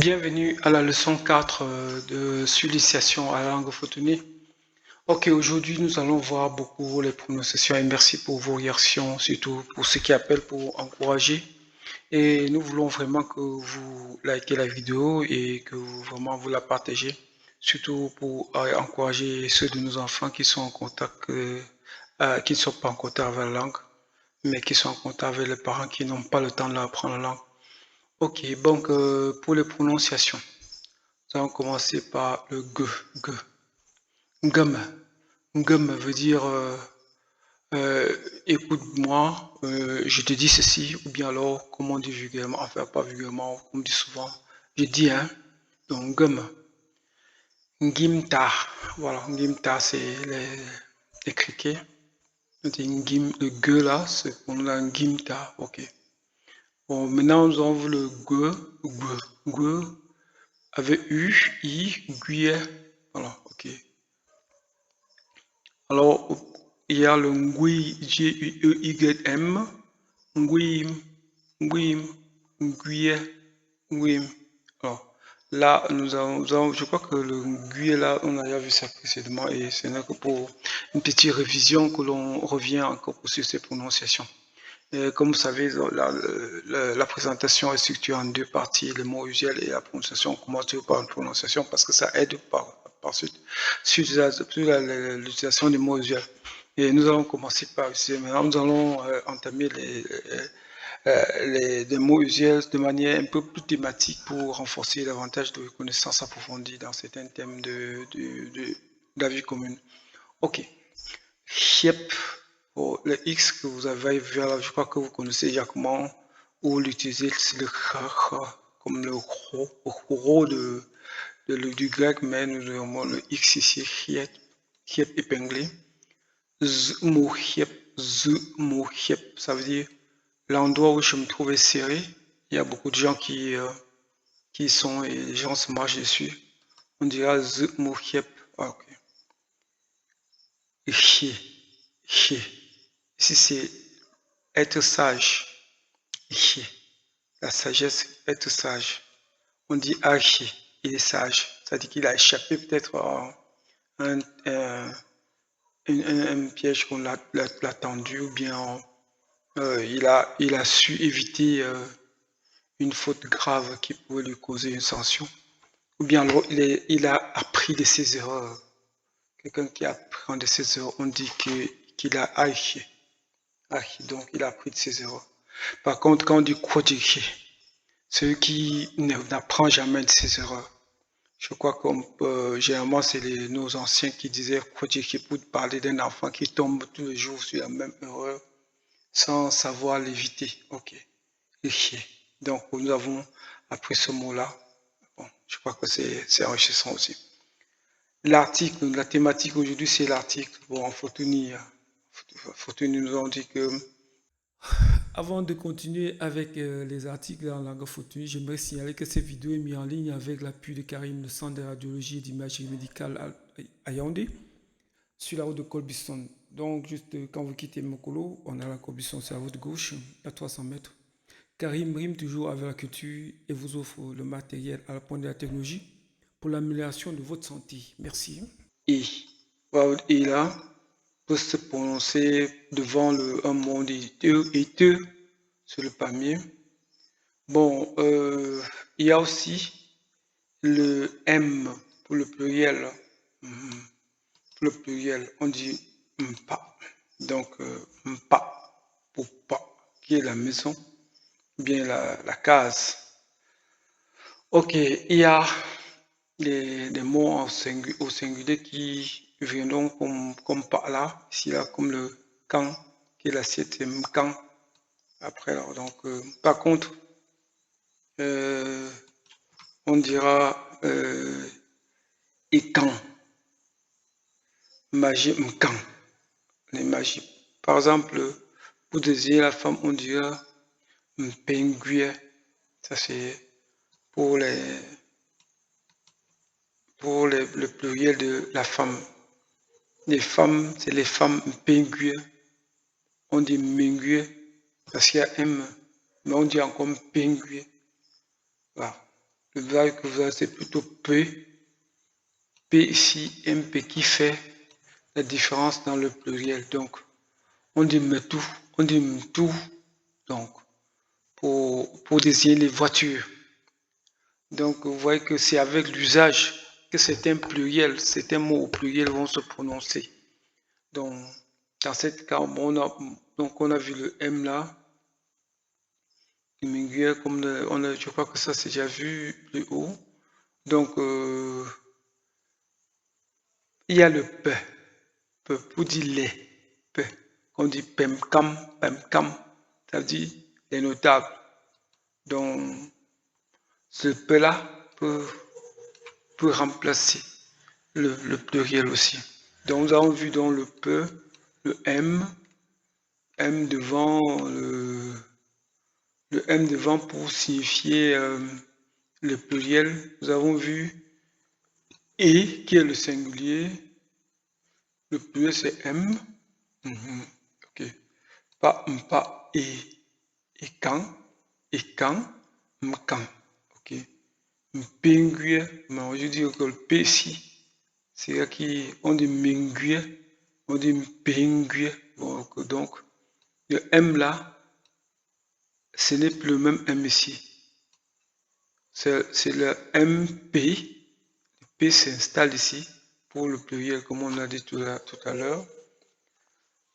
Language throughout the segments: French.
Bienvenue à la leçon 4 sur l'initiation à la langue photonique. Ok, aujourd'hui nous allons voir beaucoup les prononciations et merci pour vos réactions, surtout pour ceux qui appellent pour encourager. Et nous voulons vraiment que vous likez la vidéo et que vous la partagez, surtout pour encourager ceux de nos enfants qui sont en contact, qui ne sont pas en contact avec la langue, mais qui sont en contact avec les parents qui n'ont pas le temps d'apprendre la langue. Ok, donc pour les prononciations, nous allons commencer par le G, G. Ngum. Ngum veut dire écoute-moi, je te dis ceci, ou bien alors, comme on dit vulgairement, enfin pas vulgairement, comme on dit souvent, je dis hein, donc Ngum. Ngimta, voilà, Ngimta c'est les criquets. Le G là, c'est on a Ngimta, ok. Bon, maintenant nous avons le G, avec U, I, Guye. Voilà, ok. Alors, il y a le Ngui, G-U-E-Y-M, Nguim, Nguim, Nguye, Nguim. Alors, là, nous avons, je crois que le Nguye, là, on a déjà vu ça précédemment et ce n'est que pour une petite révision que l'on revient encore sur ces prononciations. Et comme vous savez, la présentation est structurée en deux parties, le mot usuel et la prononciation. On commence par une prononciation parce que ça aide par suite sur l'utilisation des mots usuels. Et nous allons commencer par ici. Maintenant, nous allons entamer les mots usuels de manière un peu plus thématique pour renforcer davantage de connaissances approfondies dans certains thèmes de la vie commune. Ok. Yep. Pour le X que vous avez vu là, je crois que vous connaissez déjà comment ou l'utiliser le comme le ro du grec, mais nous avons le X ici, hiep épinglé. Zmuhiep, ça veut dire l'endroit où je me trouvais serré. Il y a beaucoup de gens qui sont et les gens se marchent dessus. On dira zmuhiep. Ah, ok. Ici c'est être sage. La sagesse, être sage. On dit Archi, il est sage. C'est-à-dire qu'il a échappé peut-être à un piège qu'on l'a tendu ou bien il a su éviter une faute grave qui pouvait lui causer une sanction. Ou bien alors il a appris de ses erreurs. Quelqu'un qui apprend de ses erreurs, on dit qu'il a Archi. Donc il a appris de ses erreurs. Par contre, quand on dit Kodiki, celui qui n'apprend jamais de ses erreurs. Je crois que généralement, c'est nos anciens qui disaient Kodiki pour parler d'un enfant qui tombe tous les jours sur la même erreur sans savoir l'éviter. Ok. Donc, nous avons appris ce mot-là. Bon, je crois que c'est enrichissant aussi. L'article, la thématique aujourd'hui, c'est l'article. Bon, en Photoni nous ont dit que avant de continuer avec les articles en langue photonique, j'aimerais signaler que cette vidéo est mise en ligne avec l'appui de Karim, le centre de radiologie et d'imagerie médicale à Yaoundé, sur la route de Colbisson. Donc, juste quand vous quittez Mokolo, on a la Colbisson sur la route gauche, à 300 mètres. Karim rime toujours avec la culture et vous offre le matériel à la pointe de la technologie pour l'amélioration de votre santé. Merci. Et là, peut se prononcer devant un monde éteux sur le palmier. Bon, il y a aussi le M pour le pluriel. Pour le pluriel, on dit mpa. Donc, mpa pour pas, qui est la maison, bien la case. Ok, il y a des mots au singulier qui viendront comme par là, ici là, comme le quand, qui est l'assiette, c'est quand. Après, alors, donc, par contre, on dira et quand, magie, quand, les magies. Par exemple, pour désigner la femme, on dira penguin. Ça, c'est pour le pluriel de la femme. Les femmes, c'est les femmes penguin. On dit mengue parce qu'il y a M, mais on dit encore penguin. Voilà. Le verbe que vous avez, c'est plutôt P. P ici, MP qui fait la différence dans le pluriel. Donc, on dit me tout, on dit me tout, donc, pour désigner les voitures. Donc, vous voyez que c'est avec l'usage que certains pluriels, certains mots au pluriel vont se prononcer. Donc, dans cette cas, on a vu le M là. Comme je crois que ça c'est déjà vu plus haut. Donc, il y a le P. Pour dire les. P. On dit pemcam, pemcam. Ça veut dire les notables. Donc, ce P là peut remplacer le pluriel aussi. Donc, nous avons vu dans le P, le M devant le M devant pour signifier le pluriel. Nous avons vu E qui est le singulier. Le pluriel c'est M. Ok. Pas et quand, m'kan. Ok. M'penguie, mais je dis que le P ici, c'est là on dit menguie, on dit m'penguie. Donc, le M là, ce n'est plus le même M ici. C'est le MP. Le P s'installe ici pour le pluriel, comme on a dit tout à l'heure.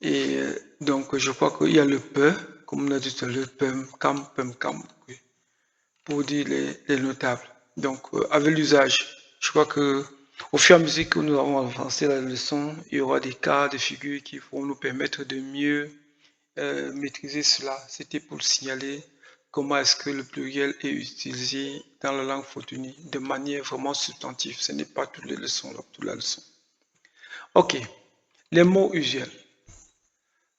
Et donc, je crois qu'il y a le P, comme on a dit tout à l'heure, pem, cam, oui, pour dire les notables. Donc, avec l'usage, je crois que au fur et à mesure que nous avons avancé la leçon, il y aura des cas, des figures qui vont nous permettre de mieux maîtriser cela. C'était pour signaler comment est-ce que le pluriel est utilisé dans la langue Futuni de manière vraiment substantive. Ce n'est pas toutes les leçons, toute la leçon. Ok, les mots usuels.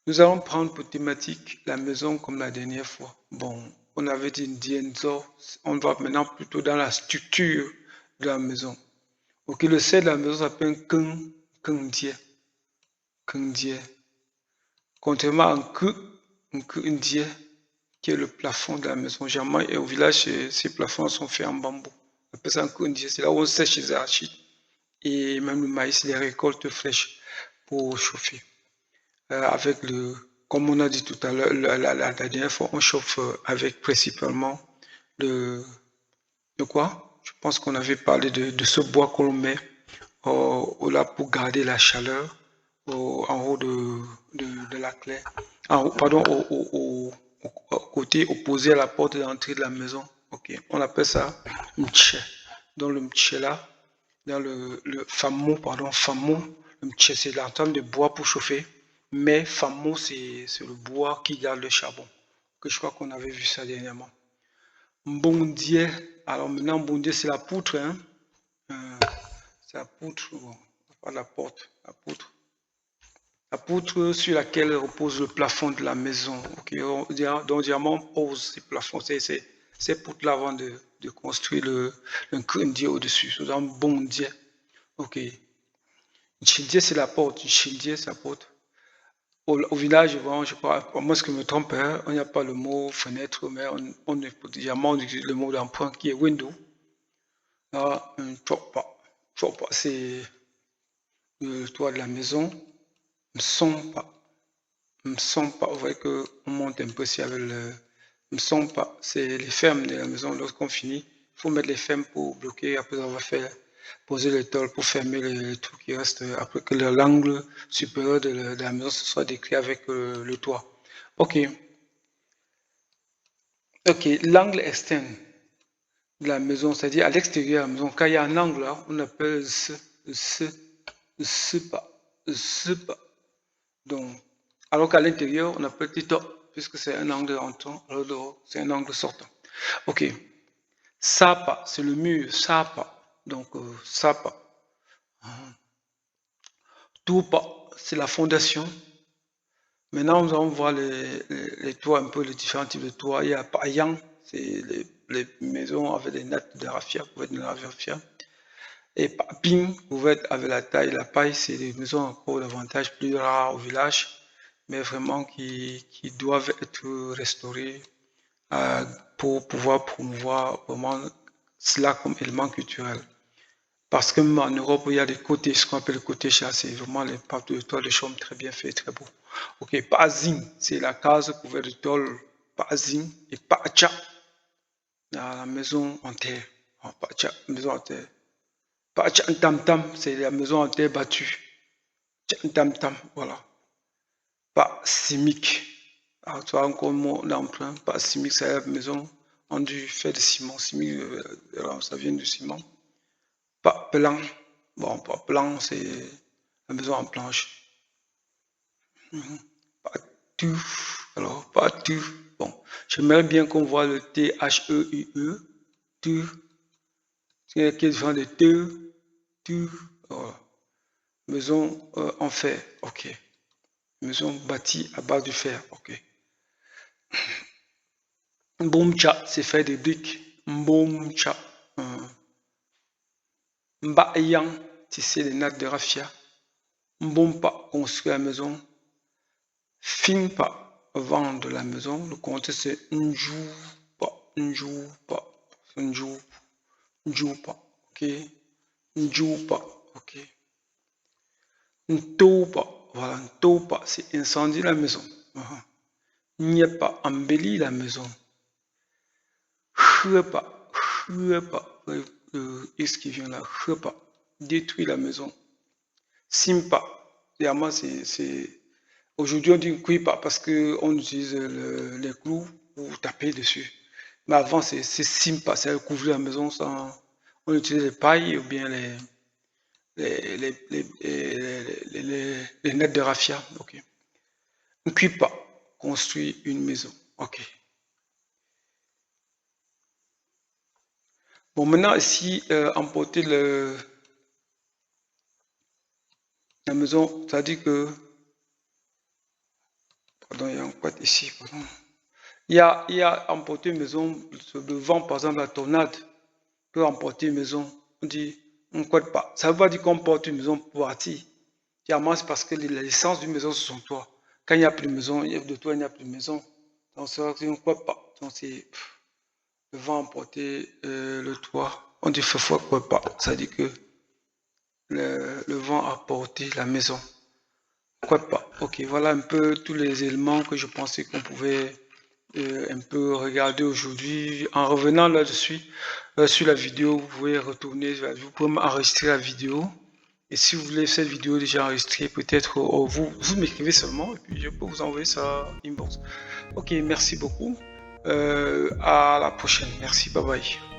Nous allons prendre pour thématique la maison comme la dernière fois. Bon, on avait dit Dienzo, on va maintenant plutôt dans la structure de la maison. Ok, le C de la maison s'appelle Kengdie. Contrairement à Nkundie, qui est le plafond de la maison. Jamais et au village, ces plafonds sont faits en bambou. On appelle ça Nkundie, c'est là où on sèche les arachides. Et même le maïs, les récoltes fraîches pour chauffer. Avec comme on a dit tout à l'heure, la dernière fois, on chauffe avec principalement de quoi? Je pense qu'on avait parlé de ce bois qu'on met là pour garder la chaleur en haut de la clé. Pardon, au côté opposé à la porte d'entrée de la maison. Ok, on appelle ça mtche. Dans le mtche là, dans le famo, le mtche c'est l'entame de bois pour chauffer. Mais famo, c'est le bois qui garde le charbon. Que je crois qu'on avait vu ça dernièrement. Mbondier. Alors maintenant, mbondier, c'est la poutre. Hein? C'est la poutre. Bon, pas la porte. La poutre. La poutre sur laquelle repose le plafond de la maison. Okay? Donc, diamant pose ces plafonds. C'est poutres là avant de construire le kundier au-dessus. C'est un bondier. Ok. Childier, c'est la porte. Childier, c'est la porte. Au village, bon, je crois, moi ce que je me trompe, hein, on n'y a pas le mot fenêtre, mais on utilise le mot d'emprunt qui est window. Là, c'est le toit de la maison. Me sent pas. Vous voyez qu'on monte un peu ici avec le. Me sent pas. C'est les fermes de la maison. Lorsqu'on finit, il faut mettre les fermes pour bloquer. Après, on va poser le tôle pour fermer les trous qui restent. Après que l'angle supérieur de la maison se soit décrit avec le toit. Ok. Ok, l'angle externe de la maison, c'est-à-dire à l'extérieur de la maison, quand il y a un angle là, on appelle ce pas. Donc, alors qu'à l'intérieur, on appelle tito, puisque c'est un angle entrant, alors dehors, c'est un angle sortant. Ok. Sapa, c'est le mur, sapa. Donc, sapa. Tupa, c'est la fondation. Maintenant, nous allons voir les toits, un peu les différents types de toits. Il y a Payang, c'est les maisons avec des nattes de raffia, Et Paping, couvertes avec la taille. La paille, c'est des maisons encore davantage plus rares au village, mais vraiment qui doivent être restaurées pour pouvoir promouvoir vraiment cela comme élément culturel. Parce que même en Europe, il y a des côtés, ce qu'on appelle le côté chat, c'est vraiment les parties de toile de chambre très bien fait, très beau. Ok, Pazing, c'est la case couverte de tôle. Pazing et Pacha, la maison en terre. Pacha, maison en terre. Pacha Tam Tam, c'est la maison en terre battue. Tam Tam, voilà. Pas simique. Alors, tu as encore le mot d'emprunt. Pas simique, c'est la maison en du fait de ciment. Simique, ça vient du ciment. Pas plan. Bon, pas plan, c'est la maison en planche. Pas tout. Alors, pas tout. Bon, j'aimerais bien qu'on voit le T-H-E-U-E. Tout. C'est qui est différent de tout. Tout. Voilà. Maison en fer. Ok. Maison bâtie à base de fer. Ok. Mbomcha, c'est fait de briques. Mbomcha. Mbayan, tisser les nattes de raffia. Mbompa, construire la maison. Finpa, vendre la maison. Le compte c'est Njupa, Njupa, Njupa, Njupa, ok. Njupa, ok. Ntopa, voilà, Ntopa, c'est incendie la maison. Nyepa, embellir la maison. Huepa, Huepa, est-ce qui vient là? Huepa, détruire la maison. Simpa, évidemment, c'est. Aujourd'hui, on dit Kuipa parce qu'on utilise les clous pour taper dessus. Mais avant, c'est Simpa, c'est couvrir la maison sans. On utilise les pailles ou bien les nettes de raffia. Ok. Kuipa, construire une maison. Ok. Bon, maintenant, ici, emporter la maison, ça dit que. Pardon, il y a un quad ici, pardon. Il y a emporter une maison, le vent, par exemple, la tornade peut emporter une maison. On dit, on ne quad pas. Ça ne veut pas dire qu'on porte une maison pour partir. Clairement, c'est parce que l'essence d'une maison, ce sont toi. Quand il n'y a plus de maison, de toi, il n'y a plus de maison. Donc, c'est on ne quad pas. Donc, c'est le vent emporter le toit. On dit, fois quad pas. Ça dit que le vent a porté la maison. Quad pas. Ok, voilà un peu tous les éléments que je pensais qu'on pouvait un peu regarder aujourd'hui. En revenant là-dessus, sur la vidéo, vous pouvez retourner, vous pouvez enregistrer la vidéo. Et si vous voulez cette vidéo déjà enregistrée, peut-être vous m'écrivez seulement et puis je peux vous envoyer ça inbox. Ok, merci beaucoup. À la prochaine. Merci, bye bye.